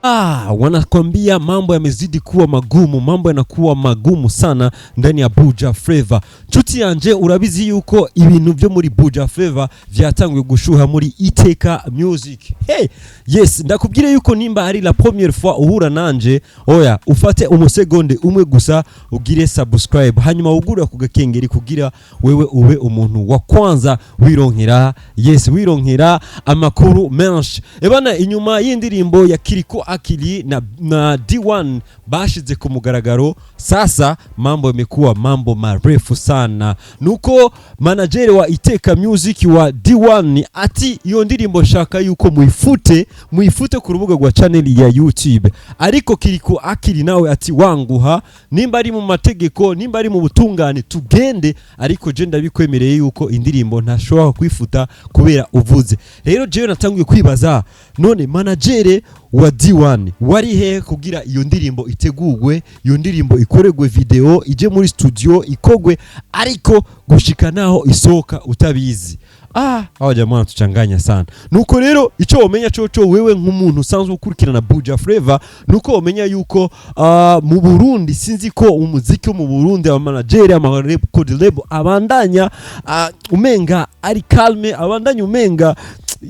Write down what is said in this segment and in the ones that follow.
Wanakwambia mambo yamezidi kuwa magumu, mambo yanakuwa magumu sana ndani ya Buja Flavor. Nshuti yanje urabizi yuko ibintu byo muri Buja Flavor vyatanguye gushuha muri Iteka Music. Yes, ndakubwire yuko nimba ari la première fois uhura nanje, oya ufate umusegonde umwe gusa ugire subscribe, hanyuma ugura kugakengeri kugira wewe ube umuntu wa kwanza wironkera amakuru menshi. Ebana, inyuma y'indirimbo ya Kiriko Akili na D1 bashize ku mugaragaro, sasa mambo yamekuwa mambo marefu sana. Nuko manager wa Iteka Music wa D1 ati iyo ndirimbo shaka yuko muifute ku rubuga rwa channel ya YouTube. Ariko Kiriko Akili nawe ati wanguha, nimba ari mu mategeko, nimba ari mu butungane tugende, ariko je ndabikwemereye yuko indirimbo ntashobora kwifuta kubera uvuze. Rero je natanguye kwibaza, none manager wa D1 wari he kugira iyo ndirimbo itegurwe, iyo ndirimbo ikoregwe video, ije muri studio ikogwe, ariko gushika naho isoka utabizi? Hawa jamaa tuchanganya sana. Nuko rero ico womenya coco wewe nk'umuntu usanzwe ukurikirana Buja Flavor, nuko womenya yuko mu Burundi, sinzi ko umuziki wo mu Burundi aba manager ama record label abandanya umenga ari calme, abandanya umenga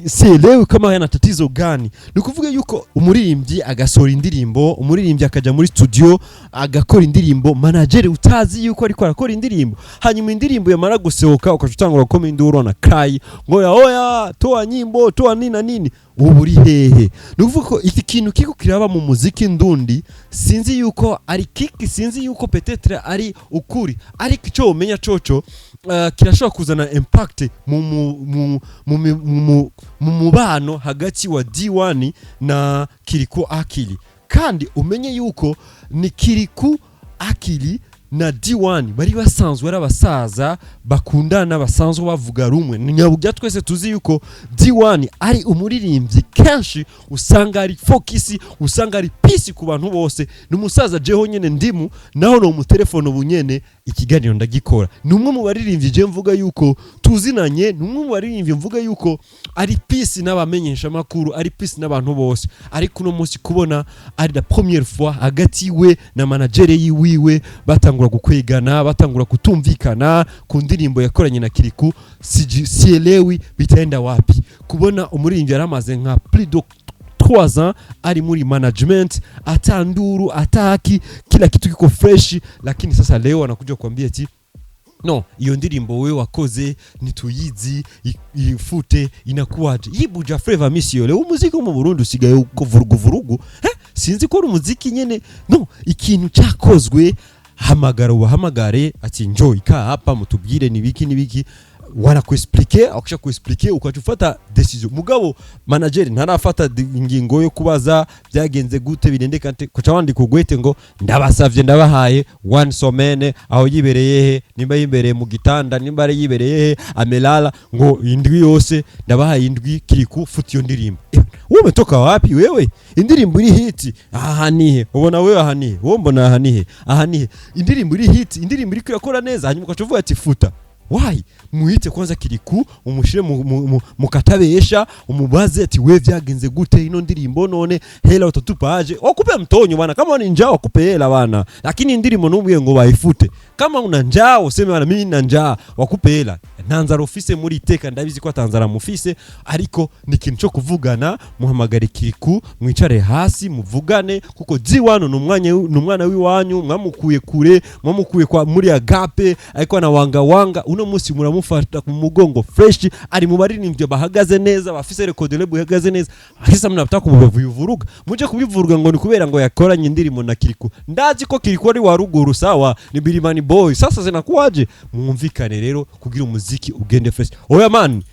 sielewi kama yana tatizo gani. Nukuvuga yuko umuririmbyi agasora indirimbo, umuririmbyi akaja muri studio agakora indirimbo, manager utazi yuko ariko arakora indirimbo, hanyuma indirimbo yamara gusohoka ukacutangura gukoma induru na cry ngo oya toa nyimbo, toa nini uburi hehe. Nukuvuga ko iki kintu kiko kiraba mu muziki ndundi, sinzi yuko ari kiki, sinzi yuko petetre ari ukuri, ariko ico umenya coco kirashobora kuzana impact mu mubano hagati wa D1 na Kiriko Akili. Kandi umenye yuko ni Kiriko Akili na D1 bari basanzwe ari abasaza bakundana, basanzwe bavuga rumwe. Nyabugya twese tuzi yuko D1 ari umuririmbyi kenshi usanga ari focus, usanga ari peace ku bantu bose. Numusaza jeho nyene ndimu naho no mu telefone bunyene ikiganiro ndagikora. Numwe mu baririmbyi je mvuga yuko tuzinanye, numwe mu baririmbyi mvuga yuko ari peace n'abamenyesha makuru, ari peace n'abantu bose. Ariko no munsi kubona ari la première fois hagati we na manager yiwiwe batangura gukwegana, batangura kutumvikana ku ndirimbo yakoranye na Kiriko, sielewi bitaenda wapi. Kubona umuririmbyi yaramaze nka plus de 3 ans ari muri management, atanduru ataki kila kitu kiko fresh, lakini sasa leo anakuja kuambia ati no, iyo ndirimbo wewe wakoze nituyizi ifute inakuwaje. Hii Buja Flavor misi yole umuziki mu Burundi usigaye uko vurugu. Sinzi ko umuziki nyene, no, ikintu cyakozwe hamagare ati njoo ika hapa mutubwire nibiki wana kuexpliquer, akisha kuexpliquer ukachufata decision. Mugabo manager ntarafata ingingo yo kubaza byagenze gute birendeka kuca wandi kugwete ngo ndabasavye ndabahaye 1 semaine aho yibereye he, nimba yibereye mu gitanda, nimba ari yibereye he amelala, ngo indwi yose ndabahaye indwi Kiriko futi yo ndirimbo. Wewe umetoka wapi wewe? Indirimbo iri hit ahanihe, ubona wewe ahanihe, wowe mbona ahanihe. Indirimbo iri hit, indirimbo iri kwirakora neza, hanyuma ukacuvuga ati futa. Why? Muhite kwanza Kiriko umushire mu katabesha, umubaze ati we vyagenze gute ino ndirimbo, none hela utatupaje? Wakupe mtonyo bana, kama ni njaa wakupe hela bana, lakini indirimbo n'ubwiye ngo bayifute. Kama una njaa useme bana mimi na njaa, wakupe hela. Ntanzara office muri Iteka ndabizi ko atanzara mufise, ariko ni kintu cyo kuvugana, muhamagare Kiriko mwicare hasi muvugane, kuko D1 n'umwana wiwanyu, mwamukuye kure, mwamukuye kwa muri Agape, ariko na wanga uno musi muramufata ku mugongo fresh, ari mu baririmbyi bahagaze neza, bafise record label ihagaze neza. Ahisa mnapata kubivuruga, muje kubivuruga ngo ni kubera ngo yakoranye indirimbo na Kiriko. Ndazi ko Kiriko ari waruguru sawa, ni Birimani boy. Sasa zinakuaje? Mwumvikane rero kugira umuziki ugende fresh. Oya man,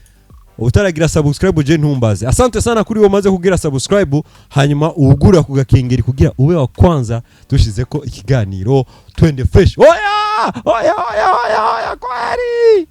utaragira subscribe je ntumbaze. Asante sana kuri wo maze kugira subscribe, hanyuma ugura kugakengeri kugira ube wa kwanza dushize ko ikiganiro twende fresh. Oya kwari.